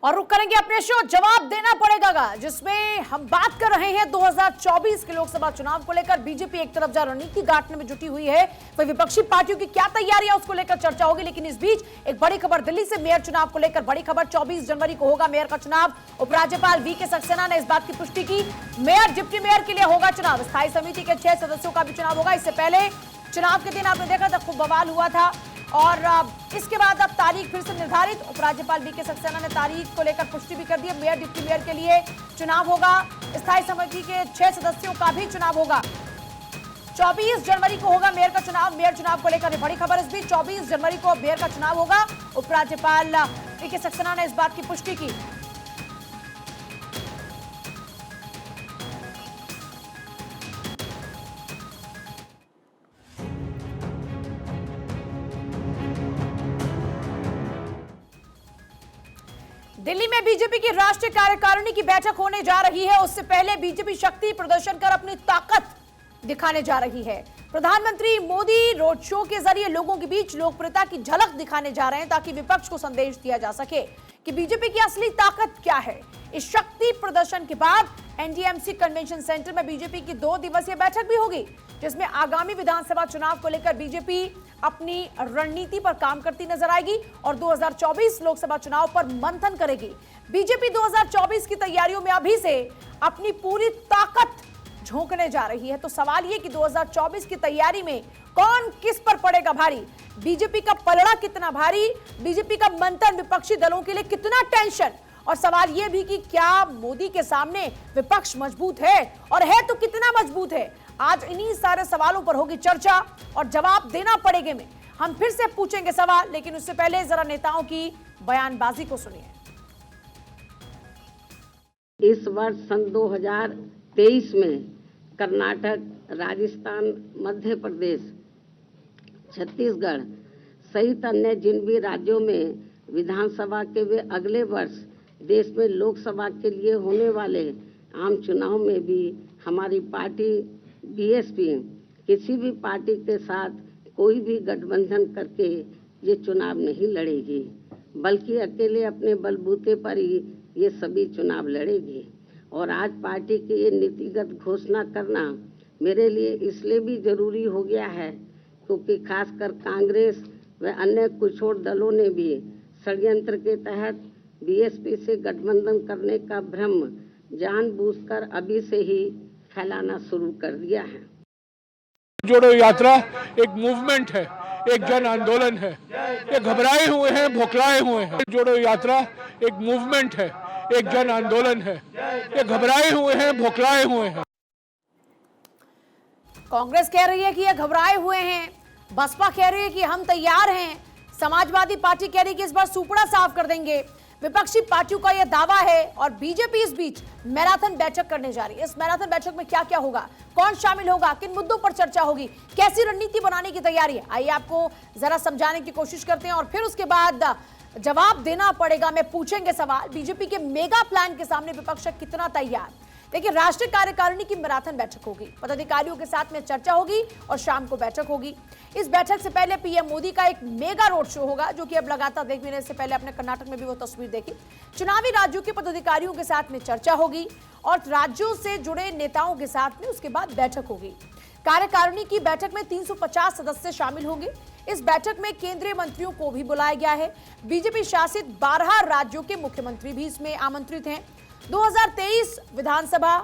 और रुक करेंगे अपने शो जवाब देना पड़ेगा, जिसमें हम बात कर रहे हैं 2024 के लोकसभा चुनाव को लेकर। बीजेपी एक तरफ जहां रणनीति गांठने में जुटी हुई है, वही विपक्षी पार्टियों की क्या तैयारियां उसको लेकर चर्चा होगी। लेकिन इस बीच एक बड़ी खबर दिल्ली से मेयर चुनाव को लेकर। बड़ी खबर, 24 जनवरी को होगा मेयर का चुनाव। उपराज्यपाल वीके सक्सेना ने इस बात की पुष्टि की, मेयर डिप्टी मेयर के लिए होगा चुनाव। स्थायी समिति के 6 सदस्यों का भी चुनाव होगा। इससे पहले चुनाव के दिन आपने देखा था खूब बवाल हुआ था, और इसके बाद अब तारीख फिर से निर्धारित। उपराज्यपाल वीके सक्सेना ने तारीख को लेकर पुष्टि भी कर दी। मेयर डिप्टी मेयर के लिए चुनाव होगा। स्थायी समिति के 6 सदस्यों का भी चुनाव होगा। 24 जनवरी को होगा मेयर का चुनाव। मेयर चुनाव को लेकर बड़ी खबर इस बीच, 24 जनवरी को मेयर का चुनाव होगा। उपराज्यपाल वीके सक्सेना ने इस बात की पुष्टि की। दिल्ली में बीजेपी की राष्ट्रीय कार्यकारिणी की बैठक होने जा रही है। उससे पहले बीजेपी शक्ति प्रदर्शन कर अपनी ताकत दिखाने जा रही है। प्रधानमंत्री मोदी रोड शो के जरिए लोगों के बीच लोकप्रियता की झलक दिखाने जा रहे हैं, ताकि विपक्ष को संदेश दिया जा सके कि बीजेपी की असली ताकत क्या है। इस शक्ति प्रदर्शन के बाद एनडीएमसी कन्वेंशन सेंटर में बीजेपी की 2 दिवसीय बैठक भी होगी, जिसमें आगामी विधानसभा चुनाव को लेकर बीजेपी अपनी रणनीति पर काम करती नजर आएगी और 2024 लोकसभा चुनाव पर मंथन करेगी। बीजेपी 2024 की तैयारियों में अभी से अपनी पूरी ताकत झोंकने जा रही है। तो सवाल ये कि 2024 की तैयारी में कौन किस पर पड़ेगा भारी, बीजेपी का पलड़ा कितना भारी, बीजेपी का मंथन विपक्षी दलों के लिए कितना टेंशन, और सवाल यह भी कि क्या मोदी के सामने विपक्ष मजबूत है, और है तो कितना मजबूत है। आज इन्हीं सारे सवालों पर होगी चर्चा और जवाब देना पड़ेगा में हम फिर से पूछेंगे सवाल, लेकिन उससे पहले जरा नेताओं की बयानबाजी को सुनिए। इस वर्ष सन 2023 में कर्नाटक, राजस्थान, मध्य प्रदेश, छत्तीसगढ़ सहित अन्य जिन भी राज्यों में विधानसभा के वे अगले वर्ष देश में लोकसभा के लिए होने वाले आम चुनाव में भी हमारी पार्टी बीएसपी किसी भी पार्टी के साथ कोई भी गठबंधन करके ये चुनाव नहीं लड़ेगी, बल्कि अकेले अपने बलबूते पर ही ये सभी चुनाव लड़ेगी। और आज पार्टी की ये नीतिगत घोषणा करना मेरे लिए इसलिए भी जरूरी हो गया है, क्योंकि खासकर कांग्रेस व अन्य कुछ और दलों ने भी षड्यंत्र के तहत बीएसपी से गठबंधन करने का भ्रम जानबूझकर अभी से ही फैलाना शुरू कर दिया है। जोड़ो यात्रा एक मूवमेंट है, एक जन आंदोलन है। ये घबराए हुए हैं, भोखलाए हुए हैं। जोड़ो यात्रा एक मूवमेंट है, एक जन आंदोलन है। ये घबराए हुए हैं, भोखलाए हुए हैं। कांग्रेस कह रही है कि ये घबराए हुए हैं, बसपा कह रही है कि हम तैयार हैं, समाजवादी पार्टी कह रही है कि इस बार सुपड़ा साफ कर देंगे। विपक्षी पार्टियों का यह दावा है, और बीजेपी इस बीच मैराथन बैठक करने जा रही है। इस मैराथन बैठक में क्या क्या होगा, कौन शामिल होगा, किन मुद्दों पर चर्चा होगी, कैसी रणनीति बनाने की तैयारी है, आइए आपको जरा समझाने की कोशिश करते हैं और फिर उसके बाद जवाब देना पड़ेगा में पूछेंगे सवाल। बीजेपी के मेगा प्लान के सामने विपक्ष कितना तैयार। देखिए, राष्ट्रीय कार्यकारिणी की मैराथन बैठक होगी, पदाधिकारियों के साथ में चर्चा होगी और शाम को बैठक होगी। इस बैठक से पहले पीएम मोदी का एक मेगा रोड शो होगा, जो कि अब लगातार देखने से पहले अपने कर्नाटक में भी वो तस्वीर देखी। चुनावी राज्यों के पदाधिकारियों के साथ में चर्चा होगी और राज्यों से जुड़े नेताओं के साथ में उसके बाद बैठक होगी। कार्यकारिणी की बैठक में 350 सदस्य शामिल होंगे। इस बैठक में केंद्रीय मंत्रियों को भी बुलाया गया है। बीजेपी शासित 12 राज्यों के मुख्यमंत्री भी इसमें आमंत्रित हैं। 2023 विधानसभा,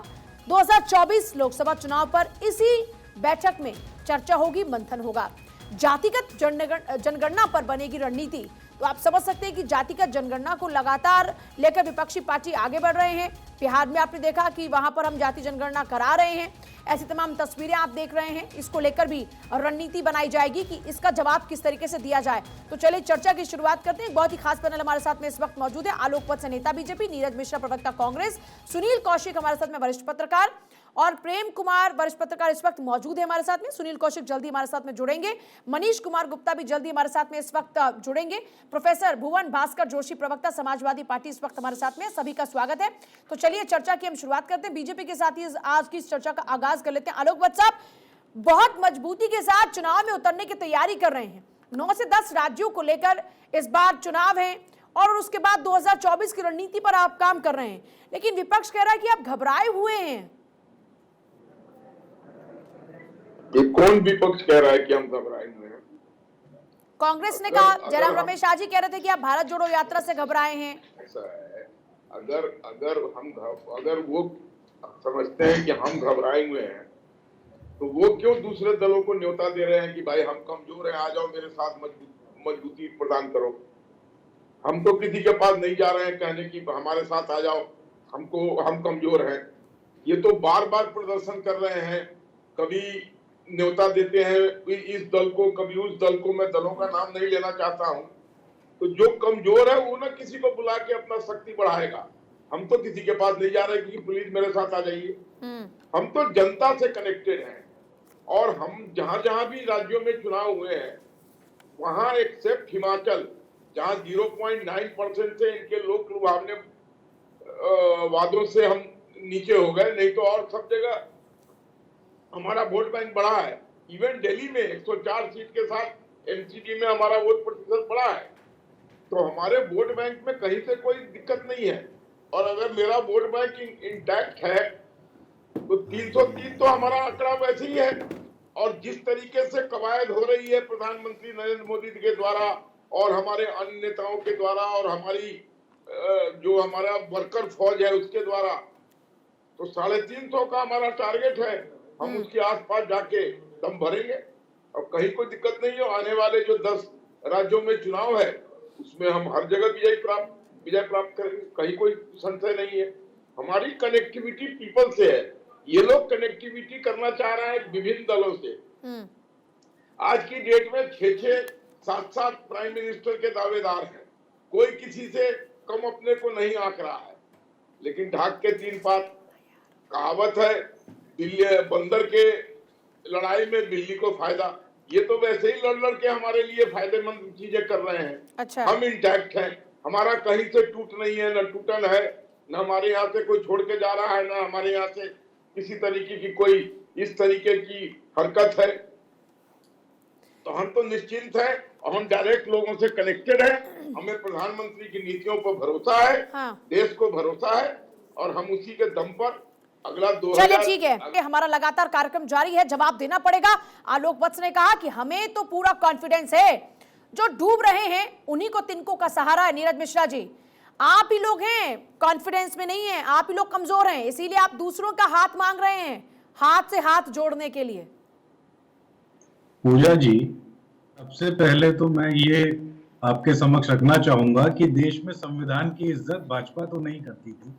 2024 लोकसभा चुनाव पर इसी बैठक में चर्चा होगी, मंथन होगा। जातिगत जनगणना पर बनेगी रणनीति। तो आप समझ सकते हैं कि जातिगत जनगणना को लगातार लेकर विपक्षी पार्टी आगे बढ़ रहे हैं। बिहार में आपने देखा कि वहां पर हम जाति जनगणना करा रहे हैं, ऐसी तमाम तस्वीरें आप देख रहे हैं। इसको लेकर भी रणनीति बनाई जाएगी कि इसका जवाब किस तरीके से दिया जाए। तो चलिए चर्चा की शुरुआत करते हैं। बहुत ही खास पैनल हमारे साथ में इस वक्त मौजूद है। आलोक पथ से नेता बीजेपी, नीरज मिश्रा प्रवक्ता कांग्रेस, सुनील कौशिक हमारे साथ में वरिष्ठ पत्रकार, और प्रेम कुमार वरिष्ठ पत्रकार इस वक्त मौजूद है हमारे साथ में। सुनील कौशिक जल्दी हमारे साथ में जुड़ेंगे। मनीष कुमार गुप्ता भी जल्दी हमारे साथ में इस वक्त जुड़ेंगे। प्रोफेसर भुवन भास्कर जोशी प्रवक्ता समाजवादी पार्टी इस वक्त हमारे साथ में। सभी का स्वागत है। तो चलिए चर्चा की हम शुरुआत करते हैं। बीजेपी के साथ ही आज की इस चर्चा का आगाज कर लेते हैं। आलोक भट्ट साहब, बहुत मजबूती के साथ चुनाव में उतरने की तैयारी कर रहे हैं। 9 से 10 राज्यों को लेकर इस बार चुनाव है और उसके बाद 2024 की रणनीति पर आप काम कर रहे हैं, लेकिन विपक्ष कह रहा है कि आप घबराए हुए हैं। ये कौन विपक्ष कह रहा है कि हम घबराए हुए हैं? कांग्रेस ने कहा, जयराम रमेश आज ही कह रहे थे कि आप भारत जोड़ो यात्रा से घबराए हैं। ऐसा है, अगर वो समझते हैं कि हम घबराए हुए हैं, तो वो क्यों दूसरे दलों को न्योता दे रहे हैं कि भाई हम कमजोर हैं, आ जाओ मेरे साथ मजबूती प्रदान करो। हम तो किसी के पास नहीं जा रहे हैं कहने की हमारे साथ आ जाओ, हम कमजोर हैं। ये तो बार बार प्रदर्शन कर रहे हैं, कभी न्योता देते हैं इस दल को, कभी उस दल को। मैं दलों का नाम नहीं लेना चाहता हूं। तो जो कमजोर है वो ना किसी को बुला के अपना शक्ति बढ़ाएगा। हम तो किसी के पास नहीं जा रहे कि प्लीज मेरे साथ आ जाइए। हम तो जनता से कनेक्टेड हैं, और हम जहां जहां भी राज्यों में चुनाव हुए हैं, वहां एक्सेप्ट हिमाचल, जहां 0.9% से इनके लोक लुभावने वादों से हम नीचे हो गए, नहीं तो और सब जगह हमारा वोट बैंक बढ़ा है। इवन दिल्ली में 104 सीट के साथ एमसीडी में हमारा वोट प्रतिशत बढ़ा है। तो हमारे वोट बैंक में कहीं से कोई दिक्कत नहीं है। और अगर मेरा वोट बैंक इंटैक्ट है तो 303 तो हमारा आंकड़ा वैसे ही है। और जिस तरीके से कवायद हो रही है प्रधानमंत्री नरेंद्र मोदी के द्वारा और हमारे अन्य नेताओं के द्वारा और हमारी जो हमारा वर्कर फौज है उसके द्वारा, तो 350 का हमारा टारगेट है। हम उसके आसपास जाके दम भरेंगे और कहीं कोई दिक्कत नहीं है। आने वाले जो 10 राज्यों में चुनाव है उसमें हम हर जगह विजय प्राप्त करेंगे, कहीं कोई संशय नहीं है। हमारी कनेक्टिविटी पीपल से है। ये लोग कनेक्टिविटी करना चाह रहे हैं विभिन्न दलों से। आज की डेट में 6-6, 7-7 प्राइम मिनिस्टर के दावेदार हैं। कोई किसी से कम अपने को नहीं आंक रहा है। लेकिन ढाक के 3 पात कहावत है, दिल्ली बंदर के लड़ाई में बिल्ली को फायदा। ये तो वैसे ही लड़ के हमारे लिए फायदेमंद चीजें कर रहे हैं। अच्छा। हम इंटैक्ट हैं, हमारा कहीं से टूट नहीं है, न टूटन है, न हमारे यहाँ से कोई छोड़ के जा रहा है, न हमारे यहाँ से किसी तरीके की कोई इस तरीके की हरकत है। तो हम तो निश्चिंत हैं और हम डायरेक्ट लोगों से कनेक्टेड हैं। हमें प्रधानमंत्री की नीतियों पर भरोसा है। हाँ। देश को भरोसा है और हम उसी के दम पर अगला 2000। चलिए ठीक है, हमारा लगातार कार्यक्रम जारी है, जवाब देना पड़ेगा। आलोक वत्स ने कहा कि हमें तो पूरा कॉन्फिडेंस है, जो डूब रहे हैं उन्हीं को तिनकों का सहारा है। नीरज मिश्रा जी, आप ही लोग हैं कॉन्फिडेंस में नहीं है, आप ही लोग कमजोर हैं, इसीलिए आप दूसरों का हाथ मांग रहे हैं, हाथ से हाथ जोड़ने के लिए। पूजा जी, सबसे पहले तो मैं ये आपके समक्ष रखना चाहूंगा कि देश में संविधान की इज्जत भाजपा तो नहीं करती थी,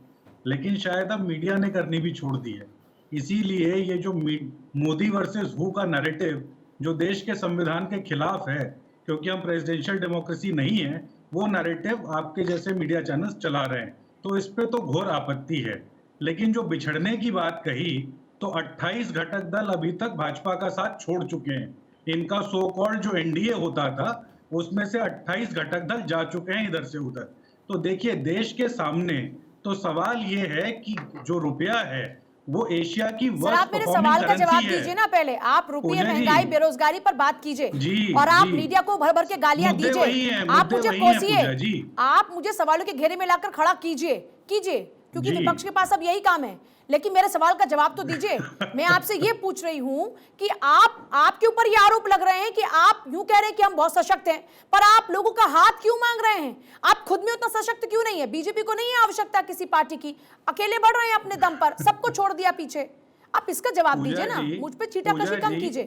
लेकिन शायद अब मीडिया ने करनी भी छोड़ दी है। इसीलिए ये जो मोदी वर्सेस हु का नैरेटिव जो देश के संविधान के खिलाफ है, क्योंकि हम प्रेसिडेंशियल डेमोक्रेसी नहीं है, वो नैरेटिव आपके जैसे मीडिया चैनल्स चला रहे हैं, तो इस पे तो घोर आपत्ति है। लेकिन जो बिछड़ने की बात कही, तो 28 घटक दल अभी तक भाजपा का साथ छोड़ चुके हैं। इनका सो कॉल्ड जो एनडीए होता था उसमें से 28 घटक दल जा चुके हैं इधर से उधर। तो देखिए, देश के सामने तो सवाल ये है कि जो रुपया है वो एशिया की आप मेरे सवाल का जवाब दीजिए ना पहले। आप रुपये, महंगाई, बेरोजगारी पर बात कीजिए और आप मीडिया को भर भर के गालियां दीजिए। आप मुझे कोसिए, आप मुझे सवालों के घेरे में लाकर खड़ा कीजिए, क्योंकि विपक्ष के पास अब यही काम है। लेकिन मेरे सवाल का जवाब तो दीजिए। मैं आपसे ये पूछ रही हूं कि आपके ऊपर ये आरोप लग रहे हैं कि आप यूं कह रहे हैं कि हम बहुत सशक्त हैं, पर आप लोगों का हाथ क्यों मांग रहे हैं? आप खुद में उतना सशक्त क्यों नहीं है? बीजेपी को नहीं है आवश्यकता किसी पार्टी की, अकेले बढ़ रहे हैं अपने दम पर, सबको छोड़ दिया पीछे। आप इसका जवाब दीजिए ना, मुझ पर छीटाकशी कम कीजिए।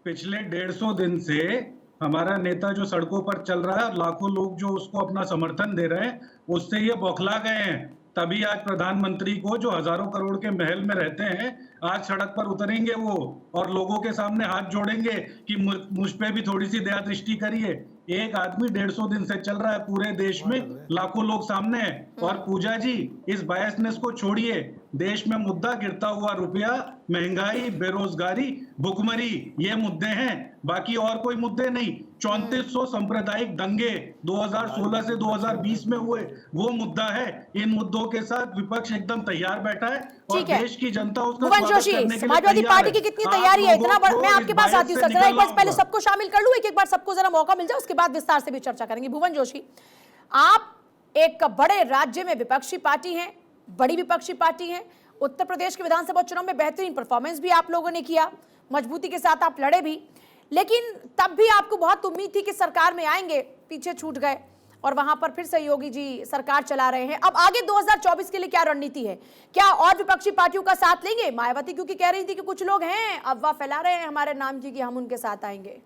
पिछले 150 दिन से हमारा नेता जो सड़कों पर चल रहा है, लाखों लोग जो उसको अपना समर्थन दे रहे हैं, उससे ये बौखला गए हैं। तभी आज प्रधानमंत्री को, जो हजारों करोड़ के महल में रहते हैं, आज सड़क पर उतरेंगे वो और लोगों के सामने हाथ जोड़ेंगे कि मुझ पे भी थोड़ी सी दया दृष्टि करिए। एक आदमी 150 दिन से चल रहा है, पूरे देश में लाखों लोग सामने हैं। और पूजा जी, इस बायसनेस को छोड़िए। देश में मुद्दा गिरता हुआ रुपया, महंगाई, बेरोजगारी, भुखमरी, ये मुद्दे हैं, बाकी और कोई मुद्दे नहीं। 3400 सांप्रदायिक दंगे 2016 से 2020 में हुए, वो मुद्दा है। इन मुद्दों के साथ विपक्ष एकदम तैयार बैठा है और देश की जनता उसका भुवन जोशी, समाजवादी पार्टी की कितनी तैयारी है? इतना मैं आपके पास आती हूँ सर, एक बार पहले सबको शामिल कर लूं, एक बार सबको जरा मौका मिल जाए, उसके बाद विस्तार से भी चर्चा करेंगे। भुवन जोशी, आप एक बड़े राज्य में विपक्षी पार्टी हैं, बड़ी विपक्षी पार्टी हैं। उत्तर प्रदेश के विधानसभा चुनाव में बेहतरीन परफॉर्मेंस भी आप लोगों ने किया, मजबूती के साथ आप लड़े भी, लेकिन तब भी आपको बहुत उम्मीद थी कि सरकार में आएंगे, पीछे छूट गए और वहां पर फिर से योगी जी सरकार चला रहे हैं। अब आगे 2024 के लिए क्या रणनीति है? क्या और विपक्षी पार्टियों का साथ लेंगे? मायावती क्योंकि कह रही थी कि कुछ लोग हैं अफवाह फैला रहे हैं हमारे नाम की कि हम उनके साथ आएंगे।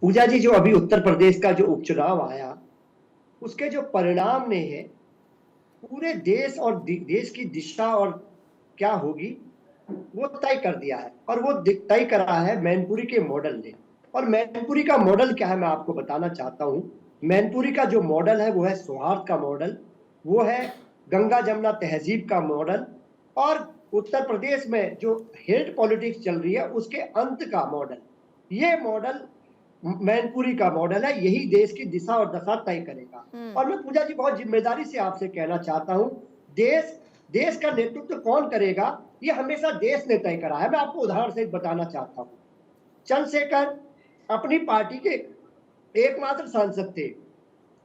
पूजा जी, जो अभी उत्तर प्रदेश का जो उपचुनाव आया, उसके जो परिणाम ने है पूरे देश और देश की दिशा और क्या होगी वो तय कर दिया है। और वो तय करा है मैनपुरी के मॉडल ने। और मैनपुरी का मॉडल क्या है मैं आपको बताना चाहता हूं। मैनपुरी का जो मॉडल है वो है सौहार्द का मॉडल, वो है गंगा जमुना तहजीब का मॉडल, और उत्तर प्रदेश में जो हेट पॉलिटिक्स चल रही है उसके अंत का मॉडल। ये मॉडल मैनपुरी का मॉडल है, यही देश की दिशा और दशा तय करेगा। और मैं पूजा जी बहुत जिम्मेदारी से आपसे कहना चाहता हूं, देश का नेतृत्व कौन करेगा ये हमेशा देश ने तय करा है। मैं आपको उदाहरण से बताना चाहता हूं। चंद्रशेखर अपनी पार्टी के एकमात्र सांसद थे,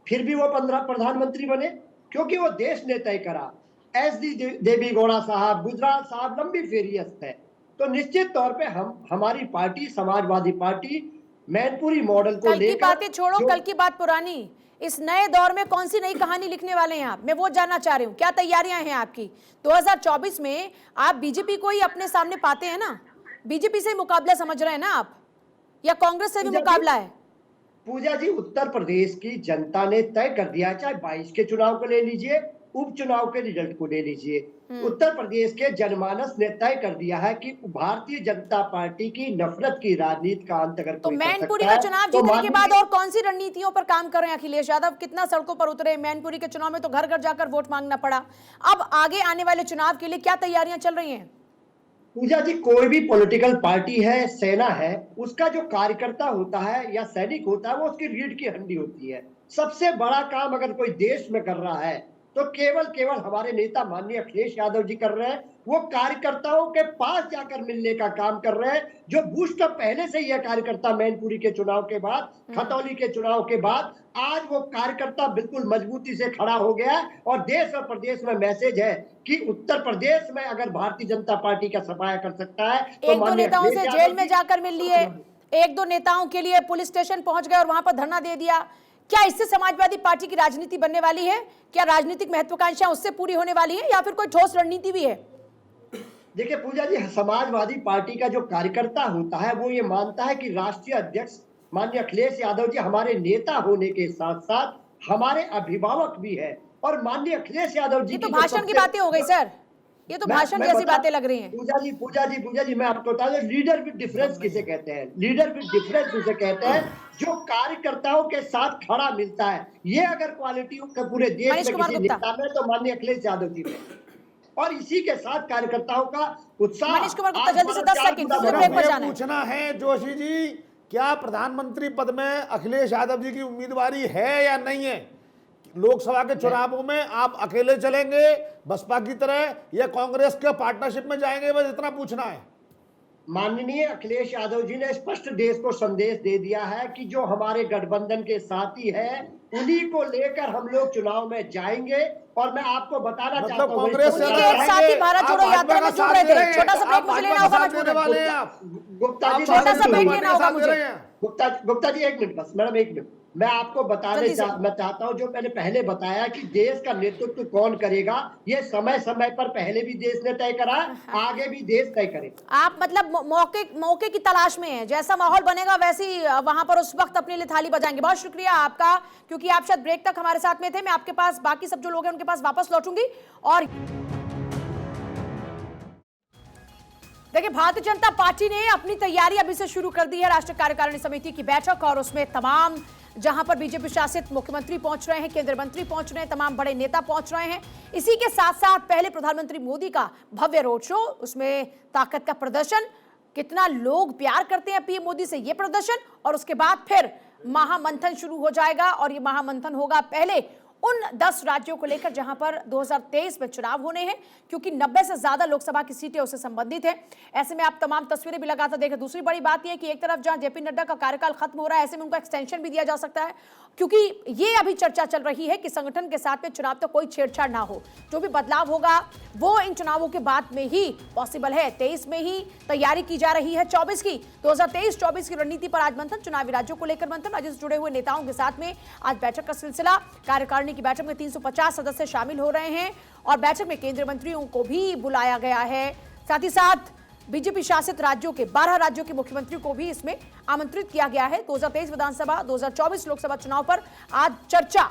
फिर भी वो 15 प्रधानमंत्री बने क्योंकि वो देश ने तय करा। SD देवी गौड़ा साहब, गुजराल साहब लंबी फेरियत है। तो निश्चित तौर पे हमारी party Samajwadi party Mainpuri model को कल की लेकर, बातें छोड़ो, कल की बात पुरानी, इस नए दौर में कौन सी नई कहानी लिखने वाले हैं आप? मैं वो जानना चाह रही हूँ, क्या तैयारियां हैं आपकी? 2024 में आप बीजेपी को ही अपने सामने पाते हैं ना? बीजेपी से मुकाबला समझ रहे हैं ना आप, या कांग्रेस से भी मुकाबला है? पूजा जी, उत्तर प्रदेश की जनता ने तय कर दिया, चाहे 22 के चुनाव को ले लीजिए, उपचुनाव के रिजल्ट को ले लीजिए, उत्तर प्रदेश के जनमानस ने तय कर दिया है कि भारतीय जनता पार्टी की नफरत की राजनीति का अंत अगर तो कोई कर मैनपुरी सकता का है, चुनाव तो जीतने के बाद और कौन सी रणनीतियों पर काम कर रहे हैं अखिलेश यादव? कितना सड़कों पर उतरे? मैनपुरी के चुनाव में तो घर घर जाकर वोट मांगना पड़ा। अब आगे आने वाले चुनाव के लिए क्या तैयारियां चल रही हैं? पूजा जी, कोई भी पॉलिटिकल पार्टी है, सेना है, उसका जो कार्यकर्ता होता है या सैनिक होता है वो उसकी रीढ़ की हड्डी होती है। सबसे बड़ा काम अगर कोई देश में कर रहा है तो केवल हमारे नेता माननीय अखिलेश यादव जी कर रहे हैं। वो कार्यकर्ताओं के पास जाकर मिलने का काम कर रहे हैं, जो बूस्टअप पहले से ही है कार्यकर्ता। मैनपुरी के चुनाव के बाद, खतौली के चुनाव के बाद आज वो कार्यकर्ता बिल्कुल मजबूती से खड़ा हो गया है। और देश और प्रदेश में मैसेज है कि उत्तर प्रदेश में अगर भारतीय जनता पार्टी का सफाया कर सकता है तो एक दो नेताओं से जेल में जाकर मिल लिए, एक दो नेताओं के लिए पुलिस स्टेशन पहुंच गए और वहां पर धरना दे दिया। क्या इससे समाजवादी पार्टी की राजनीति बनने वाली है? क्या राजनीतिक महत्वाकांक्षाएं उससे पूरी होने वाली है, या फिर कोई ठोस रणनीति भी है? देखिए पूजा जी, समाजवादी पार्टी का जो कार्यकर्ता होता है वो ये मानता है कि राष्ट्रीय अध्यक्ष माननीय अखिलेश यादव जी हमारे नेता होने के साथ साथ हमारे अभिभावक भी है। और माननीय अखिलेश यादव जी ये तो भाषण की बातें हो गई सर, ये तो भाषण जैसी बातें लग रही हैं। पूजा जी मैं आपको बता दूं, लीडर विद डिफरेंस किसे कहते हैं? लीडर विद डिफरेंस उसे कहते हैं जो कार्यकर्ताओं के साथ खड़ा मिलता है। ये अगर क्वालिटी पूरे देश में किसी नेता में तो माननीय अखिलेश यादव जी में। और इसी के साथ कार्यकर्ताओं का उत्साह। मनीष कुमार गुप्ता, जल्दी से 10 सेकंड पूछना है जोशी जी, क्या प्रधानमंत्री पद में अखिलेश यादव जी की उम्मीदवारी है या नहीं है? लोकसभा के चुनावों में आप अकेले चलेंगे बसपा की तरह या कांग्रेस के पार्टनरशिप में जाएंगे? बस इतना पूछना है। माननीय अखिलेश यादव जी ने स्पष्ट देश को संदेश दे दिया है कि जो हमारे गठबंधन के साथी हैं उन्हीं को लेकर हम लोग चुनाव में जाएंगे। और मैं आपको बताना चाहता हूं, कांग्रेस से एक साथी भारत जोड़ो यात्रा में जुड़ रहे थे। छोटा सा ब्रेक मुझे लेना होगा गुप्ता जी, छोटा सा ब्रेक लेना होगा मुझे। गुप्ता जी एक मिनट बस, मैडम एक मिनट। मैं आपको बताने मैं चाहता हूं, जो मैंने पहले बताया कि देश का नेतृत्व कौन करेगा ये समय समय पर पहले भी देश ने तय करा, आगे भी देश तय करेगा। आप मतलब मौके की तलाश में हैं, जैसा माहौल बनेगा वैसी वहां पर उस वक्त अपने लिए थाली बजाएंगे। बहुत शुक्रिया आपका, क्योंकि आप शायद ब्रेक तक हमारे साथ में थे। मैं आपके पास बाकी सब जो लोग हैं उनके पास वापस लौटूंगी। और देखिए, भारतीय जनता पार्टी ने अपनी तैयारी अभी से शुरू कर दी है। राष्ट्रीय कार्यकारिणी समिति की बैठक, और उसमें तमाम, जहां पर बीजेपी शासित मुख्यमंत्री पहुंच रहे हैं, केंद्रीय मंत्री पहुंच रहे हैं, तमाम बड़े नेता पहुंच रहे हैं। इसी के साथ साथ पहले प्रधानमंत्री मोदी का भव्य रोड शो, उसमें ताकत का प्रदर्शन, कितना लोग प्यार करते हैं पीएम मोदी से, ये प्रदर्शन, और उसके बाद फिर महामंथन शुरू हो जाएगा। और ये महामंथन होगा पहले उन 10 राज्यों को लेकर जहां पर 2023 में चुनाव होने हैं, क्योंकि 90 से ज्यादा लोकसभा की सीटें उससे संबंधित है। ऐसे में आप तमाम तस्वीरें भी लगातार देखें। दूसरी बड़ी बात यह है कि एक तरफ जहां जेपी नड्डा का कार्यकाल खत्म हो रहा है, ऐसे में उनको एक्सटेंशन भी दिया जा सकता है। क्योंकि ये अभी चर्चा चल रही है कि संगठन के साथ में चुनाव तो कोई छेड़छाड़ ना हो। जो भी बदलाव होगा वो इन चुनावों के बाद में ही पॉसिबल है। 23 में ही तैयारी की जा रही है 24 की। 2023-24 की रणनीति पर आज मंथन, चुनावी राज्यों को लेकर मंथन। राज्य से जुड़े हुए नेताओं के साथ में आज बैठक का सिलसिला। कार्यकारिणी की बैठक में 350 सदस्य शामिल हो रहे हैं और बैठक में केंद्रीय मंत्रियों को भी बुलाया गया है। साथ ही साथ बीजेपी शासित राज्यों के 12 राज्यों के मुख्यमंत्री को भी इसमें आमंत्रित किया गया है। 2023 विधानसभा, 2024 लोकसभा चुनाव पर आज चर्चा,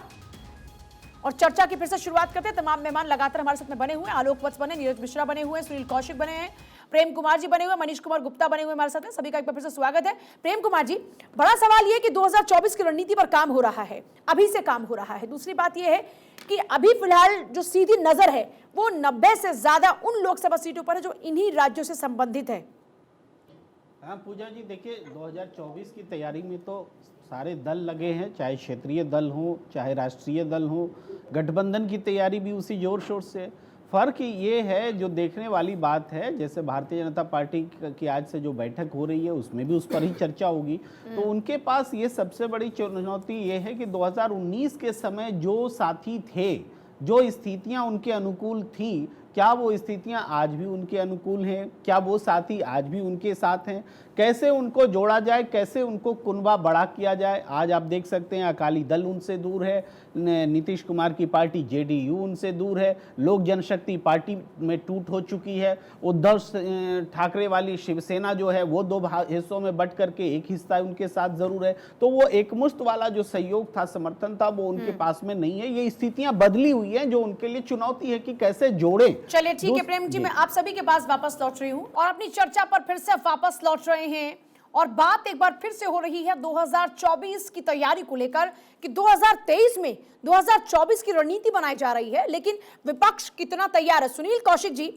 और चर्चा की फिर से शुरुआत करते हैं। तमाम मेहमान लगातार हमारे साथ में बने हुए हैं। आलोक वत्स बने, नीरज मिश्रा बने हुए हैं, सुनील कौशिक बने हैं, प्रेम कुमार जी बने हुए, मनीष कुमार गुप्ता बने हुए हमारे साथ हैं। सभी का एक बार फिर से स्वागत है। प्रेम कुमार जी, बड़ा सवाल यह कि 2024 की रणनीति पर काम हो रहा है, अभी से काम हो रहा है। दूसरी बात यह है कि अभी फिलहाल जो सीधी नजर है वो 90 से ज्यादा उन लोकसभा सीटों पर है जो इन्हीं राज्यों से संबंधित है। हाँ पूजा जी, देखिए 2024 की तैयारी में तो सारे दल लगे हैं, चाहे क्षेत्रीय दल हो चाहे राष्ट्रीय दल हो। गठबंधन की तैयारी भी उसी जोर शोर से है। फर्क ये है, जो देखने वाली बात है, जैसे भारतीय जनता पार्टी की आज से जो बैठक हो रही है उसमें भी उस पर ही चर्चा होगी। तो उनके पास ये सबसे बड़ी चुनौती ये है कि 2019 के समय जो साथी थे, जो स्थितियां उनके अनुकूल थी, क्या वो स्थितियां आज भी उनके अनुकूल हैं? क्या वो साथी आज भी उनके साथ हैं? कैसे उनको जोड़ा जाए, कैसे उनको कुनबा बड़ा किया जाए? आज आप देख सकते हैं अकाली दल उनसे दूर है, नीतीश कुमार की पार्टी जेडीयू उनसे दूर है, लोक जनशक्ति पार्टी में टूट हो चुकी है, उद्धव ठाकरे वाली शिवसेना जो है वो 2 हिस्सों में बंट करके एक हिस्सा उनके साथ जरूर है। तो वो एकमुश्त वाला जो सहयोग था, समर्थन था, वो उनके पास में नहीं है। ये स्थितियां बदली हुई हैं जो उनके लिए चुनौती है कि कैसे जोड़े। चलिए ठीक है प्रेम जी, मैं आप सभी के पास वापस लौट रही हूं और अपनी चर्चा पर फिर से वापस लौट रहे हैं और बात एक बार फिर से हो रही है 2024 की तैयारी को लेकर कि 2023 में 2024 की रणनीति बनाई जा रही है, लेकिन विपक्ष कितना तैयार है? सुनील कौशिक जी,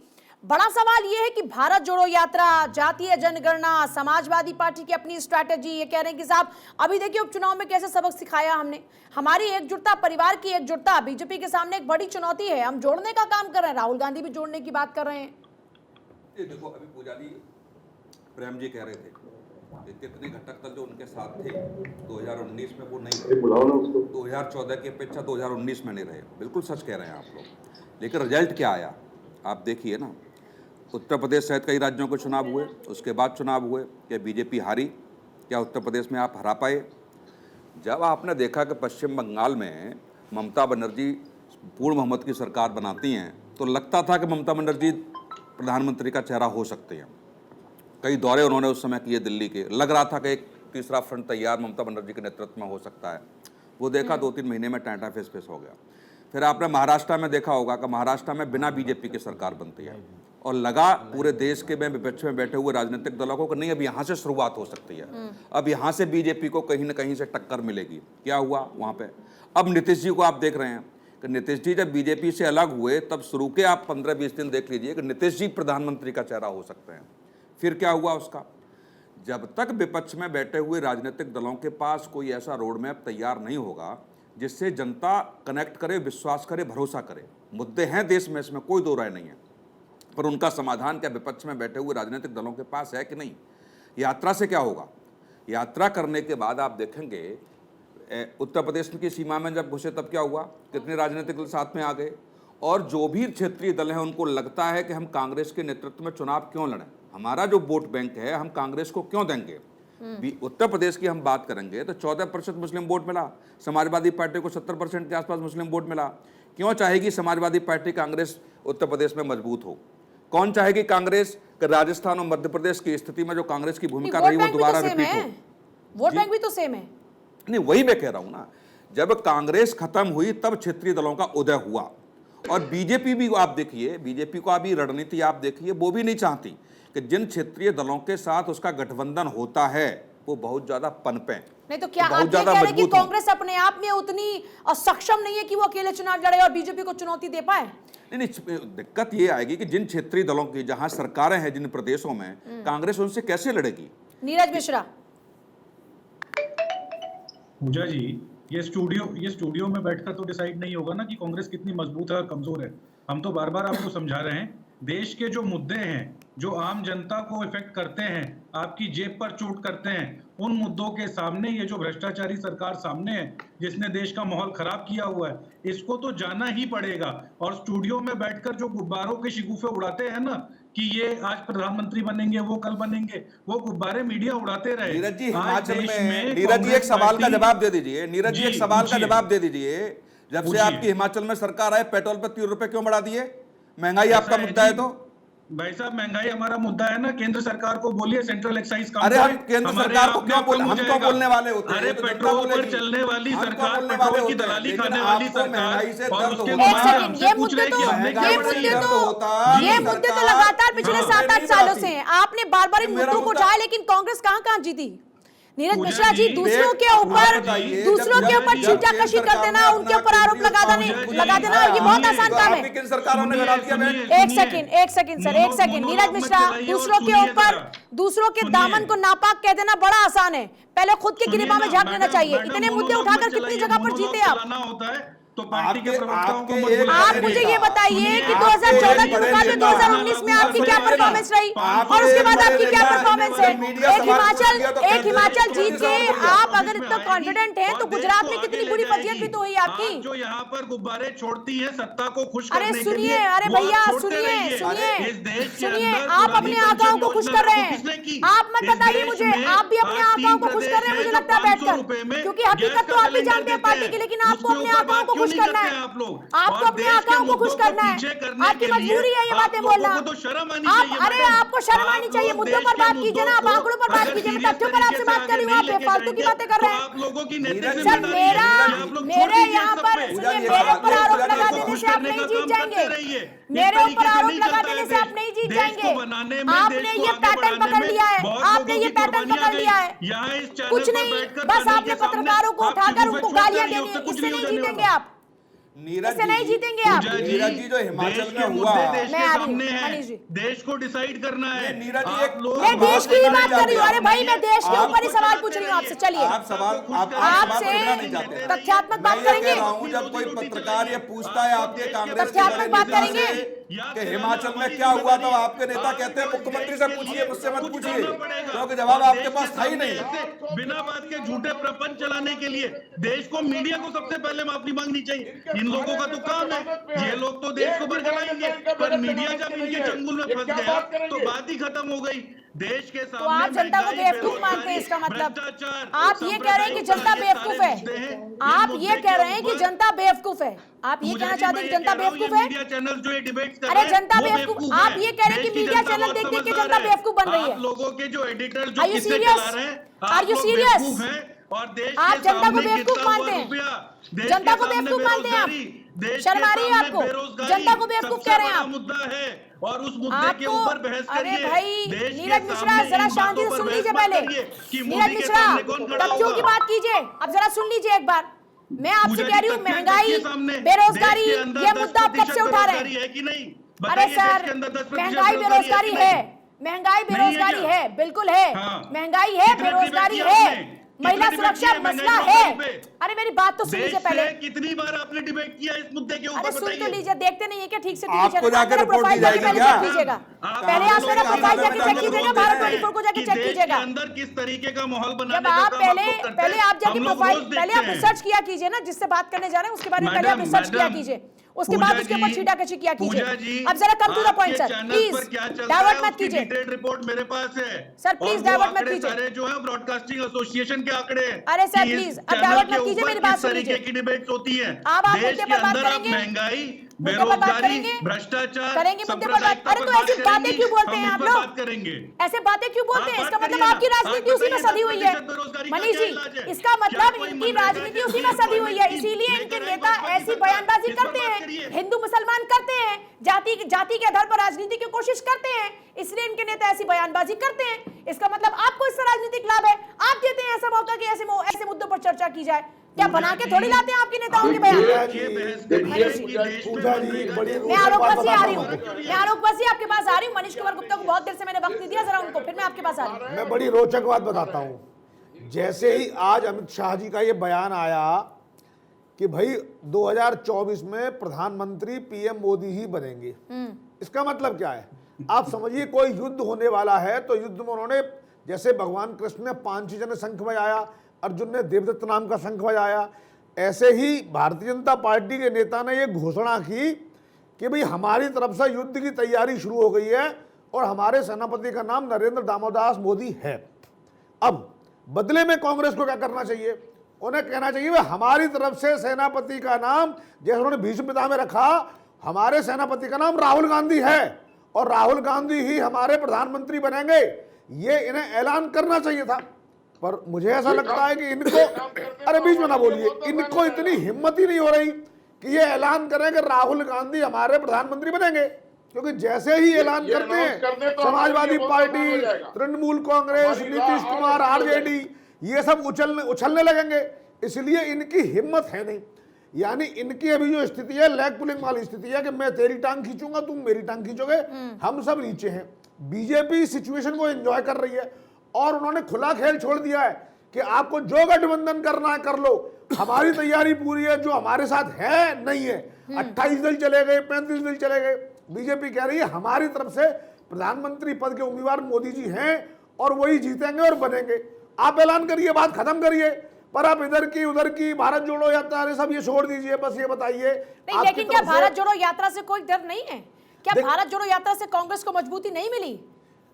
बड़ा सवाल यह है कि भारत जोड़ो यात्रा, जातीय जनगणना, समाजवादी पार्टी की अपनी स्ट्रैटेजी, ये कह रहे हैं कि साहब अभी देखिए उपचुनाव में कैसे सबक सिखाया हमने, हमारी एकजुटता, परिवार की एकजुटता बीजेपी के सामने एक बड़ी चुनौती है, हम जोड़ने का काम कर रहे हैं। राहुल गांधी भी जोड़ने की बात कर रहे हैं। ये देखो, अभी पूजा जी, प्रेम जी कह रहे थे कितने घटक दल जो उनके साथ थे 2019 में वो नहीं रहे, 2014 की अपेक्षा 2019 में नहीं रहे। बिल्कुल सच कह रहे हैं आप लोग। लेकिन रिजल्ट क्या आया आप देखिए ना। उत्तर प्रदेश सहित कई राज्यों के चुनाव हुए, उसके बाद चुनाव हुए, क्या बीजेपी हारी? क्या उत्तर प्रदेश में आप हरा पाए? जब आपने देखा कि पश्चिम बंगाल में ममता बनर्जी पूर्ण बहुमत की सरकार बनाती हैं तो लगता था कि ममता बनर्जी प्रधानमंत्री का चेहरा हो सकते हैं। कई दौरे उन्होंने उस समय किए दिल्ली के, लग रहा था कि एक तीसरा फ्रंट तैयार ममता बनर्जी के नेतृत्व में हो सकता है। वो देखा 2-3 महीने में टाटा फेस हो गया। फिर आपने महाराष्ट्र में देखा होगा कि महाराष्ट्र में बिना बीजेपी की सरकार बनती है और लगा पूरे देश के में विपक्ष में बैठे हुए राजनीतिक दलों को कि नहीं, अब यहाँ से शुरुआत हो सकती है, अब यहाँ से बीजेपी को कहीं ना कहीं से टक्कर मिलेगी। क्या हुआ वहाँ पे? अब नीतीश जी को आप देख रहे हैं कि नीतीश जी जब बीजेपी से अलग हुए तब शुरू के आप 15-20 दिन देख लीजिए कि नीतीश जी प्रधानमंत्री का चेहरा हो सकते हैं। फिर क्या हुआ उसका? जब तक विपक्ष में बैठे हुए राजनीतिक दलों के पास कोई ऐसा रोड मैप तैयार नहीं होगा जिससे जनता कनेक्ट करे, विश्वास करे, भरोसा करे। मुद्दे हैं देश में, इसमें कोई दो राय नहीं है, पर उनका समाधान क्या विपक्ष में बैठे हुए राजनीतिक दलों के पास है कि नहीं? यात्रा से क्या होगा? यात्रा करने के बाद आप देखेंगे उत्तर प्रदेश की सीमा में जब घुसे तब क्या हुआ? कितने राजनीतिक दल साथ में आ गए और जो भी क्षेत्रीय दल हैं उनको लगता है कि हम कांग्रेस के नेतृत्व में चुनाव क्यों लड़ें, हमारा जो वोट बैंक है हम कांग्रेस को क्यों देंगे। उत्तर प्रदेश की हम बात करेंगे तो 14% मुस्लिम वोट मिला, समाजवादी पार्टी को 70% के आसपास मुस्लिम वोट मिला। क्यों चाहेगी समाजवादी पार्टी कांग्रेस उत्तर प्रदेश में मजबूत हो? कौन चाहेगी कांग्रेस कि राजस्थान और मध्य प्रदेश की स्थिति में जो कांग्रेस की भूमिका रही वो दोबारा रिपीट हो? वोट बैंक भी तो सेम है। नहीं, वही मैं कह रहा हूं ना, जब कांग्रेस खत्म हुई तब क्षेत्रीय दलों का उदय हुआ। और बीजेपी भी आप देखिए, बीजेपी को अभी रणनीति आप देखिए, वो भी नहीं चाहती कि जिन क्षेत्रीय दलों के साथ उसका गठबंधन होता है वो बहुत ज्यादा पनपे, नहीं तो क्या आप ये कह रहे हैं कि कांग्रेस अपने आप में उतनी सक्षम नहीं है कि वो अकेले चुनाव लड़े और बीजेपी को चुनौती दे पाए? नहीं, दिक्कत ये आएगी कि जिन क्षेत्रीय दलों की जहां सरकारें हैं जिन प्रदेशों में, कांग्रेस उनसे कैसे लड़ेगी? नीरज मिश्रा। पूजा जी, ये स्टूडियो में बैठकर तो डिसाइड नहीं होगा ना कि कांग्रेस कितनी मजबूत है कमजोर है। हम तो बार बार आपको समझा रहे हैं देश के जो मुद्दे हैं, जो आम जनता को इफेक्ट करते हैं, आपकी जेब पर चोट करते हैं, उन मुद्दों के सामने ये जो भ्रष्टाचारी सरकार सामने है, जिसने देश का माहौल खराब किया हुआ है, इसको तो जाना ही पड़ेगा। और स्टूडियो में बैठकर जो गुब्बारों के शिगुफे उड़ाते हैं ना कि ये आज प्रधानमंत्री बनेंगे, वो कल बनेंगे, वो गुब्बारे मीडिया उड़ाते रहे। नीरज जी, आज हिमाचल देश में नीरज जी एक सवाल का जवाब दे दीजिए। नीरज जी एक सवाल का जवाब दे दीजिए। जब से आपकी हिमाचल में सरकार आए, पेट्रोल पे 3 रुपए क्यों बढ़ा दिए? महंगाई आपका मुद्दा है तो? भाई साहब, महंगाई हमारा मुद्दा है ना। केंद्र सरकार को बोलिए सेंट्रल एक्साइज अरे हम केंद्र सरकार को क्या बोले? हम तो बोलने वाले होते हैं। अरे पेट्रोल पर चलने वाली सरकार, पेट्रोल की दलाली खाने वाली सरकार, और उसके एक सेकंड, ये मुद्दे तो लगातार पिछले 7-8 सालों से हैं। आपने बार बार इन मुद्दों को उठाया, लेकिन कांग्रेस कहां जीती? नीरज मिश्रा जी, दूसरों के ऊपर छीटाकशी कर देना, उनके ऊपर आरोप लगा देना, ये बहुत आसान काम है। एक सेकंड सर, एक सेकंड। नीरज मिश्रा, दूसरों के दामन को नापाक कह देना बड़ा आसान है। पहले खुद के गिरेबान में झांक लेना चाहिए। इतने मुद्दे उठाकर कितनी जगह पर जीते आप? तो पार्टी के प्रवक्ताओं को आप मुझे ये बताइए कि 2014 के मुकाबले 2019 में आपकी क्या परफॉर्मेंस रही, और उसके बाद आपकी क्या परफॉर्मेंस है? एक हिमाचल जीत के आप अगर इतना कॉन्फिडेंट हैं, तो गुजरात में कितनी बुरी फजीयत भी तो हुई आपकी। जो यहाँ पर गुब्बारे छोड़ती है सत्ता को खुश करने अरे के लिए। सुनिए, अरे भैया सुनिए, आप अपने आकाओं को खुश कर रहे हैं। आप मत बताइए मुझे, आप भी अपने आकाओं को खुश कर रहे हैं, मुझे लगता है बैठकर, क्योंकि हकीकत तो आप भी जानते हैं पार्टी की, लेकिन आपको अपने आकाओं को खुश करना है। आपको अपने आकाओं को खुश करना है, आपकी मजबूरी है ये बातें बोलना। अरे आपको शर्म आनी चाहिए। मुद्दों पर बात कीजिए ना, आप आंकड़ों पर बात कीजिए। मैं तथ्यों पर आपसे बात कर रही हूँ, आप बेफालतू की बातें कर रहे हैं। सर मेरे यहाँ पर मेरे ऊपर आरोप लगा देने से आप नहीं जीत जाएंगे। मेरे ऊपर आरोप लगा देने से आप नहीं जीत जाएंगे। आपने ये पैटर्न पकड़ लिया है, आपने ये पैटर्न पकड़ लिया है। कुछ नहीं, बस आपने पत्रकारों को उठाकर उनको गालियां देनी है। इससे नहीं जीतेंगे आप, इससे नहीं जीतेंगे आप। नीरज जी, जो हिमाचल में हुआ, मैं आ रही हूँ, देश को डिसाइड करना है। नीरज जी मैं देश की ही बात कर रही हूँ। अरे भाई, मैं देश के ऊपर ही सवाल पूछ रही हूँ आपसे। चलिए, आपसे तथ्यात्मक बात करेंगे। जब कोई पत्रकार ये पूछता है आपके कांग्रेस तथ्यात्मक बात करेंगे कि हिमाचल में क्या हुआ, तो आपके नेता कहते हैं मुख्यमंत्री से पूछिए, मुझसे मत पूछिए, क्योंकि जवाब आपके पास था ही नहीं। बिना बात के झूठे प्रपंच चलाने के लिए देश को, मीडिया को सबसे पहले माफी मांगनी चाहिए। इन लोगों का तो काम है, ये लोग तो देश को बरगलाएंगे, पर मीडिया जब इनके चंगुल में फंस गया तो बात ही खत्म हो गई। देश के सामने तो आप जनता को बेवकूफ मानते हैं, इसका मतलब आप ये कह रहे हैं कि जनता बेवकूफ है। आप ये कह रहे हैं कि जनता बेवकूफ है। आप ये कहना चाहते हैं कि जनता बेवकूफ है? मीडिया चैनल जो ये डिबेट कर अरे जनता बेवकूफ, आप ये कह रहे हैं कि मीडिया चैनल देख देख के जनता बेवकूफ बन रही है? लोगों के जो एडिटर जो Are you serious? Are you serious? और देश आप के जनता को सामने बेवकूफ गिरता हुआ मानते हैं? रुपया, जनता को बेवकूफ मानते हैं आप? शर्म आ रही है आपको? जनता को बेवकूफ कह रहे हैं आप? मुद्दा है, और उस मुद्दे के ऊपर बहस करिए। अरे भाई नीरज मिश्रा, जरा शांति से सुन लीजिए पहले। नीरज मिश्रा, तथ्यों की बात कीजिए, अब जरा सुन लीजिए एक बार। मैं आपसे कह रही हूँ, महंगाई, बेरोजगारी, ये मुद्दा आप कब से उठा रहे हैं? अरे सर, महंगाई बेरोजगारी है, महंगाई बेरोजगारी है, बिल्कुल है। महंगाई है, बेरोजगारी है, महिला सुरक्षा मसला है। अरे मेरी बात तो सुन लीजिए पहले। कितनी बार आपने डिबेट किया इस मुद्दे के ऊपर? अरे सुन तो लीजिए, देखते नहीं है क्या ठीक से? आपको जाकर रिपोर्ट दी जाएगी क्या? पहले आप मेरा प्रोफाइल जाके चेक कीजिएगा, भारत 24 को जाके चेक कीजिएगा। अंदर किस तरीके का माहौल बनाने जब आप पहले आप जाके प्रोफाइल, पहले आप रिसर्च किया कीजिए ना, जिससे बात करने जा रहे हैं उसके बारे में पहले आप रिसर्च किया कीजिए, उसके बाद उसके ऊपर छीटाकशी किया कीजिए। अब जरा come to the point sir, please divert मत कीजिए। डिटेल्ड रिपोर्ट मेरे पास है सर, प्लीज डाइवर्ट मत कीजिए। सारे जो है ब्रॉडकास्टिंग एसोसिएशन के आंकड़े। अरे सर प्लीज, अब डाइवर्ट मत कीजिए, मेरी बात सुन लीजिए। की डिबेट्स होती है आप देश मुद्दे के पर बात अंदर, आप करेंगे, महंगाई, मुद्दे पर बात बेरोजगारी, करेंगे, भ्रष्टाचार करेंगे मुद्दे पर बात। अरे तो ऐसी बातें क्यों बोलते हैं आप लोग? करेंगे ऐसे बातें क्यों बोलते हैं? इसका मतलब आपकी राजनीति उसी में सधी हुई है मनीष जी, इसका मतलब इनकी राजनीति उसी में सधी हुई है। इसीलिए इनके नेता ऐसी बयानबाजी करते हैं, हिंदू मुसलमान करते हैं, जाति के आधार पर राजनीति की कोशिश करते हैं, इसलिए इनके नेता ऐसी बयानबाजी करते हैं। इसका मतलब आपको इससे राजनीतिक लाभ है, आप देते हैं ऐसा मौका कि ऐसे मुद्दों पर चर्चा की जाए। क्या बना के थोड़ी लाते हैं आपके नेताओं के बयान? मैं आलोक बसी आ रही हूँ, मैं आलोक बसी आपके पास आ रही हूँ। मनीष कुमार गुप्ता को बहुत देर से मैंने वक्त नहीं दिया, जरा उनको, फिर मैं आपके पास आ रही हूँ। मैं बड़ी रोचक बात बताता हूँ। जैसे ही आज अमित शाह जी का ये बयान आया कि भाई 2024 में प्रधानमंत्री पीएम मोदी ही बनेंगे, इसका मतलब क्या है? आप समझिए कोई युद्ध होने वाला है तो युद्ध में उन्होंने, जैसे भगवान कृष्ण ने 5 चीजों ने शंख बजाया, अर्जुन ने देवदत्त नाम का शंख बजाया, ऐसे ही भारतीय जनता पार्टी के नेता ने ये घोषणा की कि भाई हमारी तरफ से युद्ध की तैयारी शुरू हो गई है और हमारे सेनापति का नाम नरेंद्र दामोदर मोदी है। अब बदले में कांग्रेस को क्या करना चाहिए? उन्हें कहना चाहिए भाई हमारी तरफ से सेनापति का नाम, जैसे उन्होंने भीष्म पितामह में रखा, हमारे सेनापति का नाम राहुल गांधी है और राहुल गांधी ही हमारे प्रधानमंत्री बनेंगे। ये इन्हें ऐलान करना चाहिए था। पर मुझे ऐसा लगता है कि इनको, अरे बीच में ना बोलिए, इनको इतनी हिम्मत ही नहीं हो रही कि ये ऐलान करें कि राहुल गांधी हमारे प्रधानमंत्री बनेंगे, क्योंकि जैसे ही ऐलान करते हैं समाजवादी पार्टी, तृणमूल कांग्रेस, नीतीश कुमार, आरजेडी, ये सब उछलने लगेंगे। इसलिए इनकी हिम्मत है नहीं। यानी इनकी अभी जो स्थिति है लेग पुलिंग वाली स्थिति है कि मैं तेरी टांग खींचूंगा, तुम मेरी टांग खींचोगे, हम सब नीचे हैं। बीजेपी सिचुएशन को एंजॉय कर रही है और उन्होंने खुला खेल छोड़ दिया है कि आपको जो गठबंधन करना है कर लो, हमारी तैयारी पूरी है, जो हमारे साथ है नहीं है। 28 दल चले गए, 35 दल चले गए, बीजेपी कह रही है हमारी तरफ से प्रधानमंत्री पद के उम्मीदवार मोदी जी हैं और वही जीतेंगे और बनेंगे। आप ऐलान करिए, बात खत्म करिए, पर आप इधर की उधर की भारत जोड़ो यात्रा सब ये छोड़ दीजिए। बस ये बताइए, लेकिन क्या भारत जोड़ो यात्रा से कोई डर नहीं है? क्या भारत जोड़ो यात्रा से कांग्रेस को मजबूती नहीं मिली?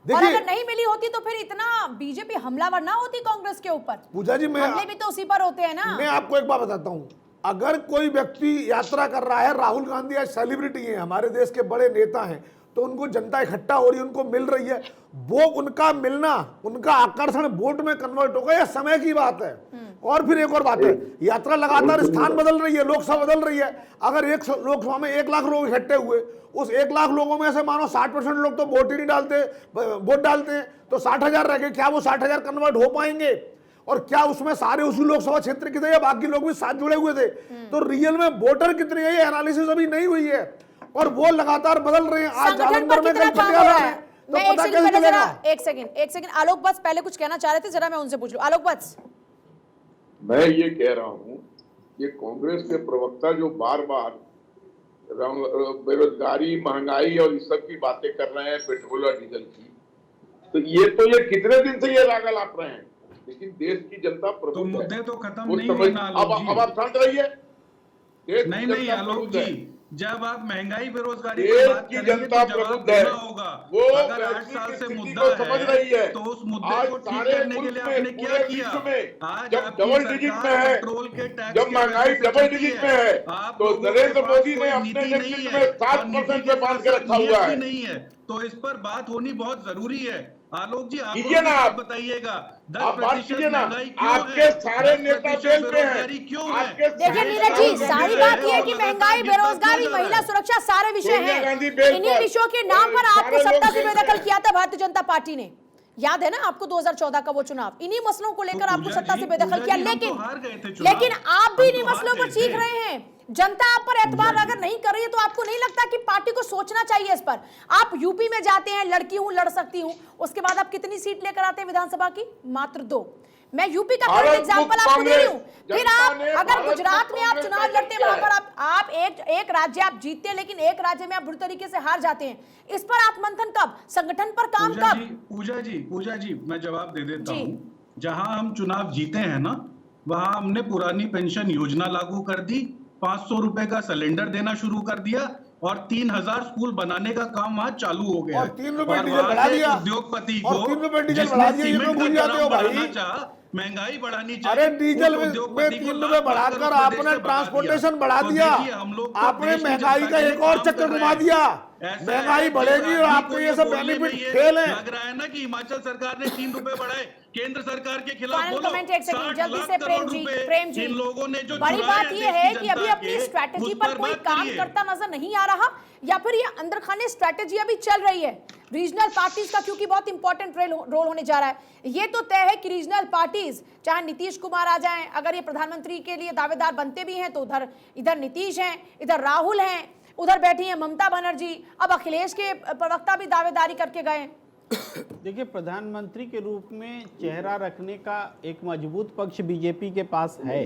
और अगर नहीं मिली होती तो फिर इतना बीजेपी हमलावर ना होती कांग्रेस के ऊपर। पूजा जी, हमले भी तो उसी पर होते हैं ना। मैं आपको एक बात बताता हूँ, अगर कोई व्यक्ति यात्रा कर रहा है, राहुल गांधी आज सेलिब्रिटी है, हमारे देश के बड़े नेता हैं, तो उनको जनता इकट्ठा हो रही है, उनको मिल रही है, वो उनका मिलना, उनका आकर्षण वोट में कन्वर्ट होगा, यह समय की बात है। और फिर एक और बात है, यात्रा लगातार स्थान बदल रही है, लोकसभा बदल रही है। अगर एक लोकसभा में 1 लाख लोग इकट्ठे हुए, उस 1 लाख लोगों में से मानो 60% लोग तो वोट ही नहीं डालते, वोट डालते हैं, तो 60,000 रह गए। क्या वो 60,000 कन्वर्ट हो पाएंगे? और क्या उसमें सारे उसी लोकसभा क्षेत्र के थे या बाकी लोग भी साथ जुड़े हुए थे? तो रियल में वोटर कितने है, ये एनालिसिस अभी नहीं हुई है और वो लगातार बदल रहे हैं। आज जालंधर में, कल पटियाला में, तो पता कैसे चलेगा? एक सेकंड, आलोक बस पहले कुछ कहना चाह रहे थे, जरा मैं उनसे पूछ लूं। आलोक बस, मैं ये कह रहा हूँ, ये कांग्रेस के प्रवक्ता जो बार बार बेरोजगारी, महंगाई और इस सब की बातें कर रहे हैं, पेट्रोल और डीजल की, तो ये कितने दिन से ये रागा लाप रहे हैं। लेकिन देश की जनता तो मुद्दे तो खत्म नहीं हुए ना। अब आप शांत रहिए। नहीं आलोक जी, जब आप महंगाई बेरोजगारी देश बात की करेंगे जनता तो जवाब प्रबुद्ध है, देना होगा। वो अगर 8 साल से मुद्दा समझ रही है, तो उस मुद्दे को ठीक करने के लिए आपने क्या किया? आज जब डबल डिजिट में है, पेट्रोल के टैक्स, जब महंगाई डबल डिजिट में है, तो नरेंद्र मोदी ने अपने नेतृत्व में 7% पे बांध के रखा हुआ है। नहीं है, तो इस पर बात होनी बहुत जरूरी है। आलोक जी, आप बताइएगा, आप बात कीजिए ना, आपके सारे नेता जेल पे हैं। देखिए नीरज जी, सारी बात यह है कि महंगाई, बेरोजगारी, महिला सुरक्षा सारे विषय हैं। इन्हीं विषयों के नाम पर आपको सत्ता से बेदखल किया था भारतीय जनता पार्टी ने। याद है ना आपको 2014 का वो चुनाव? इन्हीं मसलों को लेकर आपको सत्ता से बेदखल किया, लेकिन आप भी इन्हीं मसलों पर सीख रहे हैं। जनता आप पर एतबार अगर नहीं कर रही है तो आपको नहीं लगता कि पार्टी को सोचना चाहिए इस पर? आप यूपी में जाते हैं, लड़की हूं, लड़ सकती हूं, उसके बाद आप कितनी सीट लेकर आते हैं विधानसभा की? मात्र 2। मैं यूपी का करंट एग्जांपल आपको दे रही हूं। फिर आप अगर गुजरात में आप चुनाव लड़ते हैं, वहां पर आप एक राज्य आप जीतते हैं, लेकिन एक राज्य में आप बुरी तरीके से हार जाते हैं। इस पर आप मंथन कब, संगठन पर काम कब? पूजा जी मैं जवाब दे देता हूँ। जहां हम चुनाव जीते हैं ना, वहां हमने पुरानी पेंशन योजना लागू कर दी, 500 रुपए का सिलेंडर देना शुरू कर दिया और 3000 स्कूल बनाने का काम आज चालू हो गया। और 3 रुपए डीजल बढ़ा दिया, उद्योगपति को 3 रुपए डीजल बढ़ा दिया, ये भूल जाते हो भाई। महंगाई बढ़ानी चाहिए। अरे डीजल में 3 रुपए बढ़ाकर आपने ट्रांसपोर्टेशन बढ़ा दिया, आपने महंगाई का एक और चक्कर घुमा दिया। महंगाई बढ़ेगी और आपको ये सब बेनिफिट फेल है। लग रहा है ना कि हिमाचल सरकार ने 3 रुपए बढ़ाए, केंद्र सरकार के खिलाफ बोलो। जल्दी से प्रेम जी, इन लोगों ने जो बड़ी बात ये है कि अभी अपनी स्ट्रैटेजी पर कोई काम करता नजर नहीं आ रहा, या फिर ये अंदर खाने स्ट्रैटेजी अभी चल रही है। रीजनल पार्टीज का क्योंकि बहुत इंपॉर्टेंट रोल होने जा रहा है। ये तो तय है कि रीजनल पार्टीज, चाहे नीतीश कुमार आ जाएं, अगर ये प्रधानमंत्री के लिए दावेदार बनते भी हैं तो इधर नीतीश हैं, इधर राहुल हैं, उधर बैठी हैं ममता बनर्जी, अब अखिलेश के प्रवक्ता भी दावेदारी करके गए। देखिए, प्रधानमंत्री के रूप में चेहरा रखने का एक मजबूत पक्ष बीजेपी के पास है,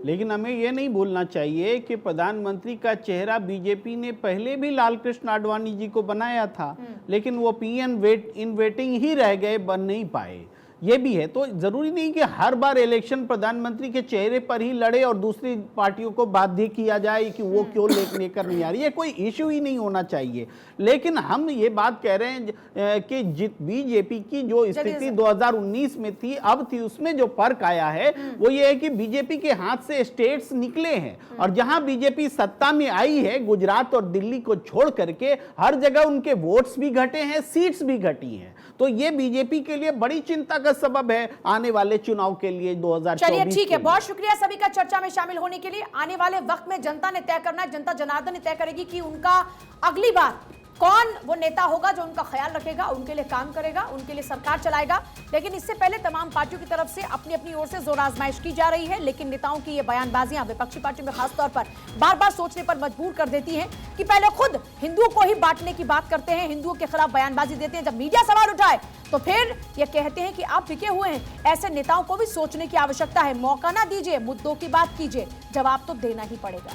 लेकिन हमें ये नहीं भूलना चाहिए कि प्रधानमंत्री का चेहरा बीजेपी ने पहले भी लाल कृष्ण आडवाणी जी को बनाया था, लेकिन वो पीएम इन वेटिंग ही रह गए, बन नहीं पाए। ये भी है, तो जरूरी नहीं कि हर बार इलेक्शन प्रधानमंत्री के चेहरे पर ही लड़े और दूसरी पार्टियों को बाध्य किया जाए कि वो क्यों लेकर नहीं आ रही है। कोई इश्यू ही नहीं होना चाहिए। लेकिन हम ये बात कह रहे हैं कि बीजेपी की जो स्थिति 2019 में थी, अब थी, उसमें जो फर्क आया है वो ये है कि बीजेपी के हाथ से स्टेट्स निकले हैं, और जहां बीजेपी सत्ता में आई है, गुजरात और दिल्ली को छोड़ करके हर जगह उनके वोट्स भी घटे हैं, सीट्स भी घटी हैं। तो ये बीजेपी के लिए बड़ी चिंता का सबब है आने वाले चुनाव के लिए 2024। चलिए ठीक है, बहुत शुक्रिया सभी का चर्चा में शामिल होने के लिए। आने वाले वक्त में जनता ने तय करना है, जनता जनार्दन ने तय करेगी कि उनका अगली बार कौन वो नेता होगा जो उनका ख्याल रखेगा, उनके लिए काम करेगा, उनके लिए सरकार चलाएगा। लेकिन इससे पहले तमाम पार्टियों की तरफ से अपनी अपनी ओर से जोर आजमाइश की जा रही है, लेकिन नेताओं की ये बयानबाजियां विपक्षी पार्टियों में खासतौर पर बार बार सोचने पर मजबूर कर देती हैं कि पहले खुद हिंदुओं को ही बांटने की बात करते हैं, हिंदुओं के खिलाफ बयानबाजी देते हैं, जब मीडिया सवाल उठाए तो फिर ये कहते हैं कि आप टिके हुए हैं। ऐसे नेताओं को भी सोचने की आवश्यकता है। मौका ना दीजिए, मुद्दों की बात कीजिए, जवाब तो देना ही पड़ेगा।